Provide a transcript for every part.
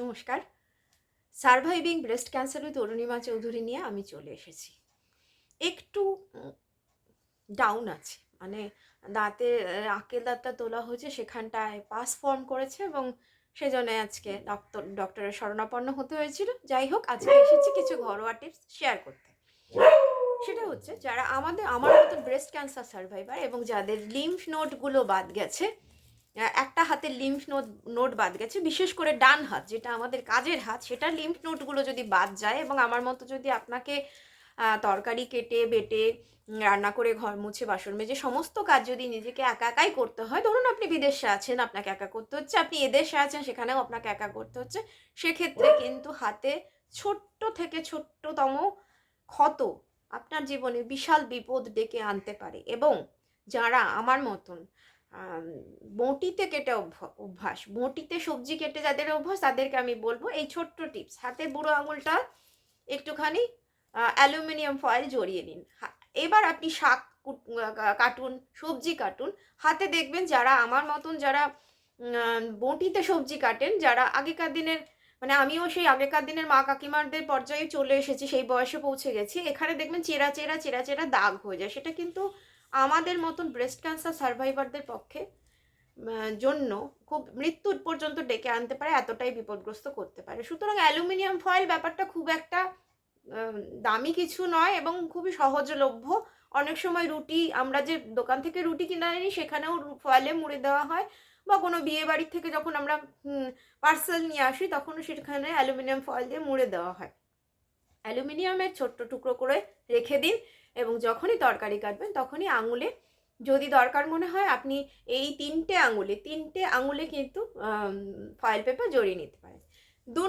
নমস্কার। Surviving breast cancer with Arunima Chowdhury নিয়ে আমি চলে এসেছি। একটু ডাউন আছি। মানে দাঁতে আঁকের দাঁতটা তোলা হয়েছে, সেখানটায় পাস ফর্ম করেছে এবং সেজন্য আজকে ডক্টরের শরণাপন্ন হতে হয়েছিল। যাই হোক, আজকে এসেছি কিছু ঘরোয়া টিপস শেয়ার করতে। সেটা হচ্ছে, যারা আমার মতো ব্রেস্ট ক্যান্সার সার্ভাইভার এবং যাদের লিম্ফ নোডগুলো বাদ গেছে, একটা হাতের লিম্ফ নোড বাদ গেছে, বিশেষ করে ডান হাত যেটা আমাদের কাজের হাত, সেটা লিম্ফ নোডগুলো যদি বাদ যায় এবং আমার মতো যদি আপনাকে তরকারি কেটে বেটে রান্না করে ঘর মুছে বাসন মেজে সমস্ত কাজ যদি নিজেকে একা একাই করতে হয়, ধরুন আপনি বিদেশে আছেন, আপনাকে একা করতে হচ্ছে, আপনি এদেশে আছেন, সেখানেও আপনাকে একা করতে হচ্ছে, সেক্ষেত্রে কিন্তু হাতে ছোট্ট থেকে ছোট্টতম ক্ষত আপনার জীবনে বিশাল বিপদ ডেকে আনতে পারে। এবং যারা আমার মতন বঁটিতে কেটে অভ্যাস, বঁটিতে সবজি কেটে যাদের অভ্যাস, তাদেরকে আমি বলবো এই ছোট্ট টিপস: হাতের বুড়ো আঙুলটা একটুখানি অ্যালুমিনিয়াম ফয়েল জড়িয়ে নিন। এবার আপনি শাক কাটুন, সবজি কাটুন, হাতে দেখবেন যারা আমার মতন যারা বঁটিতে সবজি কাটেন, যারা আগেকার দিনের, মানে আমিও সেই আগেকার দিনের মা কাকিমারদের পর্যায়ে চলে এসেছি, সেই বয়সে পৌঁছে গেছি, এখানে দেখবেন চেরা চেরা চেরা চেরা দাগ হয়ে যায়। সেটা কিন্তু আমাদের মতন ব্রেস্ট ক্যান্সার সার্ভাইভারদের পক্ষে জন্য খুব মৃত্যুর পর্যন্ত ডেকে আনতে পারে, এতটাই বিপদগ্রস্ত করতে পারে। সুতরাং অ্যালুমিনিয়াম ফয়েল ব্যাপারটা খুব একটা দামি কিছু নয় এবং খুবই সহজলভ্য। অনেক সময় রুটি, আমরা যে দোকান থেকে রুটি কিনে আনি সেখানেও ফয়েলে মুড়ে দেওয়া হয়, বা কোনো বিয়ে বাড়ির থেকে যখন আমরা পার্সেল নিয়ে আসি তখনও সেখানে অ্যালুমিনিয়াম ফয়েল দিয়ে মুড়ে দেওয়া হয়। অ্যালুমিনিয়ামের ছোট্ট টুকরো করে রেখে দিন এবং যখনই তরকারি কাটবেন তখনই আঙুলে, যদি দরকার মনে হয়, আপনি এই তিনটে আঙুলে কিন্তু ফয়েল পেপার জড়িয়ে নিতে পারেন। 2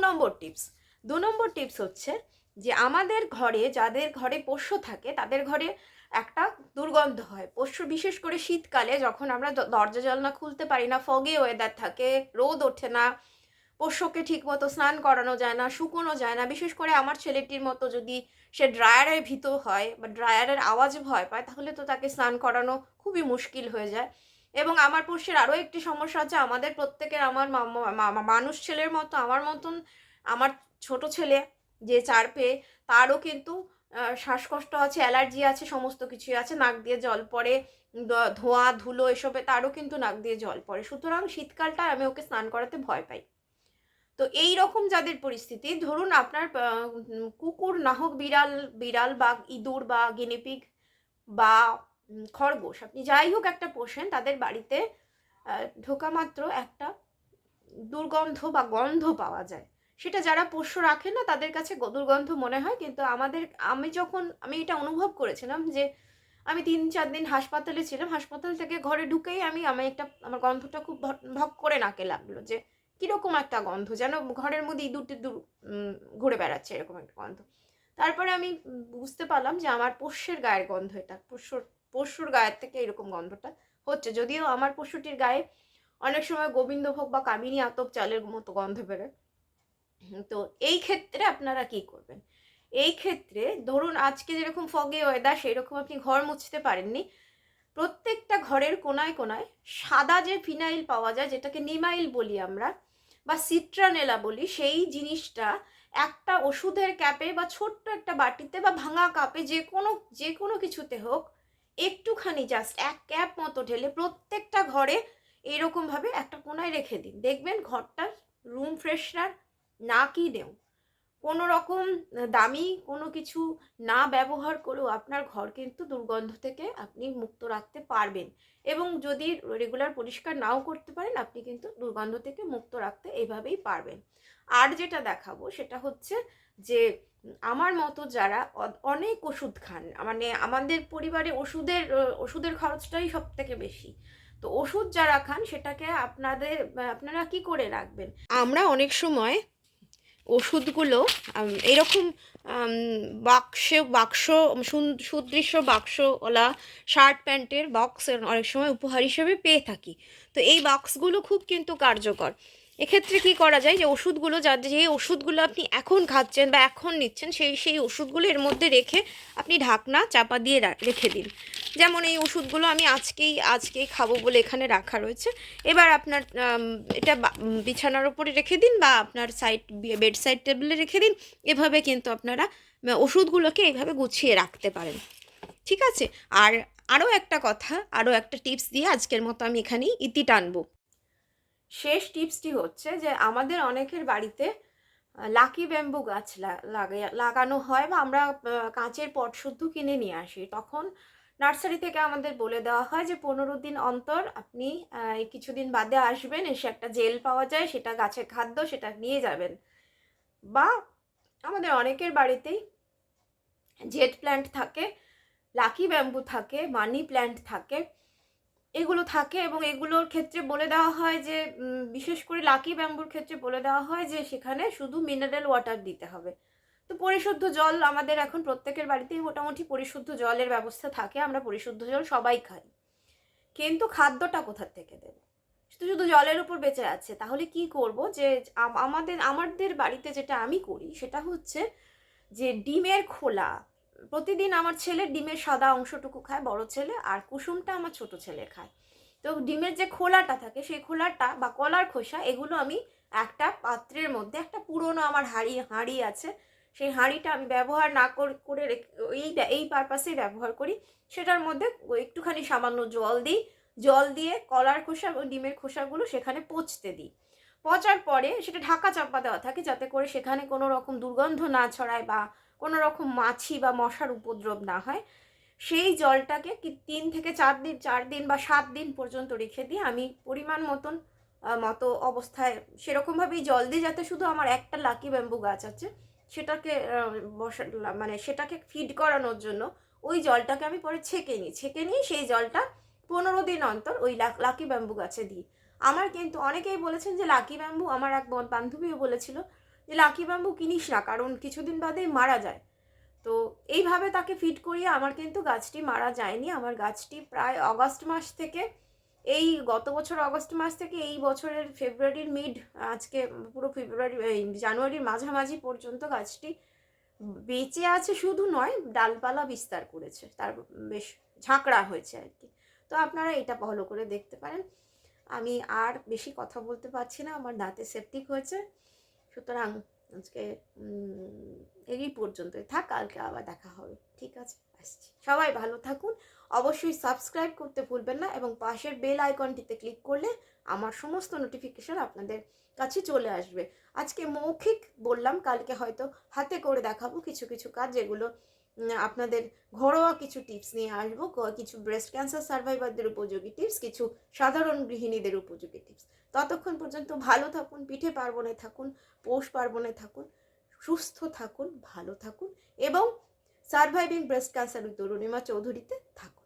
নম্বর টিপস হচ্ছে যে আমাদের ঘরে, যাদের ঘরে পোষ্য থাকে, তাদের ঘরে একটা দুর্গন্ধ হয়। পোষ্য, বিশেষ করে শীতকালে যখন আমরা দরজা জানলা খুলতে পারি না, ফগে ওয়েদার থাকে, রোদ ওঠে না, পোষ্যকে ঠিকমতো স্নান করানো যায় না, শুকোনো যায় না। বিশেষ করে আমার ছেলেটির মতো যদি সে ড্রায়ারের ভীত হয় বা ড্রায়ারের আওয়াজে ভয় পায়, তাহলে তো তাকে স্নান করানো খুবই মুশকিল হয়ে যায়। এবং আমার পোষ্যের আরও একটি সমস্যা আছে, আমাদের প্রত্যেকের, আমার মানুষ ছেলের মতো আমার মতন আমার ছোট ছেলে যে 4 পেয়ে, তারও কিন্তু শ্বাসকষ্ট আছে, অ্যালার্জি আছে, সমস্ত কিছুই আছে, নাক দিয়ে জল পড়ে, ধোঁয়া ধুলো এসবে তারও কিন্তু নাক দিয়ে জল পড়ে। সুতরাং শীতকালটা আমি ওকে স্নান করাতে ভয় পাই। তো এই রকম যাদের পরিস্থিতি, ধরুন আপনার কুকুর না হোক, বিড়াল বা ইঁদুর বা গিনিপিগ বা খরগোশ, আপনি যাই হোক একটা পোষেন, তাদের বাড়িতে ঢোকা মাত্র একটা দুর্গন্ধ বা গন্ধ পাওয়া যায়। সেটা যারা পোষ্য রাখে না তাদের কাছে দুর্গন্ধ মনে হয়, কিন্তু আমি এটা অনুভব করেছিলাম যে আমি 3-4 দিন হাসপাতালে ছিলাম, হাসপাতাল থেকে ঘরে ঢুকেই আমার গন্ধটা খুব ভক করে নাকে লাগলো, যে কীরকম একটা গন্ধ, যেন ঘরের মধ্যে ইঁদুর টিঁদুর ঘুরে বেড়াচ্ছে, এরকম একটা গন্ধ। তারপরে আমি বুঝতে পারলাম যে আমার পোষ্যের গায়ের গন্ধ এটা, পোষ্যর গায়ের থেকে এরকম গন্ধটা হচ্ছে। যদিও আমার পশুটির গায়ে অনেক সময় গোবিন্দভোগ বা কামিনী আতপ চালের মতো গন্ধ বেরোয়। তো এই ক্ষেত্রে আপনারা কি করবেন? এই ক্ষেত্রে ধরুন আজকে যেরকম ফগে ওয়েদার, সেই রকম আপনি ঘর মুছতে পারেননি, প্রত্যেকটা ঘরের কোনায় কোনায় সাদা যে ফিনাইল পাওয়া যায়, যেটাকে নিমাইল বলি আমরা বা সিট্রানেলা বলি, সেই জিনিসটা একটা ওষুধের ক্যাপে বা ছোট্ট একটা বাটিতে বা ভাঙা কাপে, যে কোনো কিছুতে হোক, একটুখানি জাস্ট 1 ক্যাপ মতো ঢেলে প্রত্যেকটা ঘরে এইরকমভাবে একটা কোনায় রেখে দিন। দেখবেন ঘরটার রুম ফ্রেশনার না কিনেও, কোনো রকম দামি কোনো কিছু না ব্যবহার করেও আপনার ঘর কিন্তু দুর্গন্ধ থেকে আপনি মুক্ত রাখতে পারবেন। এবং যদি রেগুলার পরিষ্কার নাও করতে পারেন, আপনি কিন্তু দুর্গন্ধ থেকে মুক্ত রাখতে এইভাবেই পারবেন। আর যেটা দেখাবো সেটা হচ্ছে যে আমার মতো যারা অনেক ওষুধ খান, মানে আমাদের পরিবারে ওষুধের খরচটাই সব থেকে বেশি। তো ওষুধ যারা খান, সেটাকে আপনারা কি করে রাখবেন? আমরা অনেক সময় ওষুধগুলো এরকম বাক্স, সুদৃশ্য বাক্সওয়ালা শার্ট প্যান্টের বক্স অনেক সময় উপহার হিসেবে পেয়ে থাকি। তো এই বক্সগুলো খুব কিন্তু কার্যকর। এক্ষেত্রে কি করা যায়, যে ওষুধগুলো, যে ওষুধগুলো আপনি এখন খাচ্ছেন বা এখন নিচ্ছেন, সেই ওষুধগুলো এর মধ্যে রেখে আপনি ঢাকনা চাপা দিয়ে রেখে দিন। যেমন এই ওষুধগুলো আমি আজকেই খাবো বলে এখানে রাখা রয়েছে। এবার আপনার এটা বিছানার ওপরে রেখে দিন বা আপনার বেড সাইড টেবিলে রেখে দিন। এভাবে কিন্তু আপনারা ওষুধগুলোকে এইভাবে গুছিয়ে রাখতে পারেন, ঠিক আছে? আর আরও একটা কথা, আরও একটা টিপস দিয়ে আজকের মতো আমি এখানেই ইতি টানবো। শেষ টিপসটি হচ্ছে যে আমাদের অনেকের বাড়িতে লাকি ব্যাম্বু গাছ লাগানো হয় বা আমরা কাঁচের পট শুদ্ধ কিনে নিয়ে আসি। তখন নার্সারি থেকে আমাদের বলে দেওয়া হয় যে 15 দিন অন্তর আপনি কিছুদিন বাদে আসবেন, এসে একটা জেল পাওয়া যায়, সেটা গাছের খাদ্য, সেটা নিয়ে যাবেন। বা আমাদের অনেকের বাড়িতেই জেট প্ল্যান্ট থাকে, লাকি ব্যাম্বু থাকে, মানি প্ল্যান্ট থাকে, এগুলো থাকে এবং এগুলোর ক্ষেত্রে বলে দেওয়া হয় যে বিশেষ করে লাকি ব্যাম্বুর ক্ষেত্রে বলে দেওয়া হয় যে সেখানে শুধু মিনারেল ওয়াটার দিতে হবে। তো পরিশুদ্ধ জল আমাদের এখন প্রত্যেকের বাড়িতেই মোটামুটি পরিশুদ্ধ জলের ব্যবস্থা থাকে, আমরা পরিশুদ্ধ জল সবাই খাই। কিন্তু খাদ্যটা কোথা থেকে দেব? শুধু শুধু জলের উপর বেঁচে আছে। তাহলে কি করব? যে আমাদের বাড়িতে যেটা আমি করি সেটা হচ্ছে যে ডিমের খোলা, প্রতিদিন আমার ছেলে ডিমের সাদা অংশটুকু খায়, বড় ছেলে, আর কুসুমটা আমার ছোট ছেলে খায়। তো ডিমের যে খোলাটা থাকে সেই খোলাটা বা কলার খোসা, এগুলো আমি একটা পাত্রের মধ্যে, একটা পুরনো আমার হাঁড়ি আছে, সেই হাঁড়িটা আমি ব্যবহার না করে রেখে এই পারপাসেই ব্যবহার করি। সেটার মধ্যে একটুখানি সামান্য জল দিয়ে কলার খোসা এবং ডিমের খোসাগুলো সেখানে পচতে দিই। পচার পরে সেটা ঢাকা চাপা দেওয়া থাকে যাতে করে সেখানে কোনো রকম দুর্গন্ধ না ছড়ায় বা কোনো রকম মাছি বা মশার উপদ্রব না হয়। সেই জলটাকে 3 থেকে 4 দিন বা 7 দিন পর্যন্ত রেখে দিয়ে আমি পরিমাণ মতো অবস্থায় সেরকমভাবেই জল দিই যাতে শুধু আমার একটা লাকি ব্যাম্বু গাছ আছে সেটাকে মানে সেটাকে ফিড করানোর জন্য ওই জলটাকে আমি পরে ছেঁকে নিই সেই জলটা 15 দিন অন্তর ওই লাকি ব্যাম্বু গাছে দিই। আমার কিন্তু অনেকেই বলেছেন যে লাকি ব্যাম্বু, আমার এক বান্ধবীও বলেছিল যে লাকি ব্যাম্বু কিনিস না, কারণ কিছুদিন বাদেই মারা যায়। তো এইভাবে তাকে ফিড করিয়ে আমার কিন্তু গাছটি মারা যায়নি। আমার গাছটি প্রায় অগাস্ট মাস থেকে, এই গত বছর অগস্ট মাস থেকে এই বছরের ফেব্রুয়ারির আজকে পুরো জানুয়ারির মাঝামাঝি পর্যন্ত গাছটি বেঁচে আছে, শুধু নয় ডালপালা বিস্তার করেছে, তার বেশ ঝাঁকড়া হয়েছে আর কি। তো আপনারা এটা ফলো করে দেখতে পারেন। আমি আর বেশি কথা বলতে পারছি না, আমার দাঁতে সেপটিক হয়েছে। সুতরাং আজকে এই পর্যন্তই থাক, কালকে আবার দেখা হবে, ঠিক আছে? আসছি, সবাই ভালো থাকুন। অবশ্যই সাবস্ক্রাইব করতে ভুলবেন না এবং পাশের বেল আইকনটিতে ক্লিক করলে আমার সমস্ত নোটিফিকেশন আপনাদের কাছে চলে আসবে। আজকে মৌখিক বললাম, কালকে হয়তো হাতে করে দেখাবো কিছু কিছু কাজ, যেগুলো আপনাদের ঘরোয়া কিছু টিপস নিয়ে আসবো, কিছু ব্রেস্ট ক্যান্সার সার্ভাইভারদের উপযোগী টিপস, কিছু সাধারণ গৃহিণীদের উপযোগী টিপস। ততক্ষণ পর্যন্ত ভালো থাকুন, পিঠে পার্বণে থাকুন, পৌষ পার্বণে থাকুন, সুস্থ থাকুন, ভালো থাকুন এবং surviving breast cancer with Arunima চৌধুরীতে থাকুন।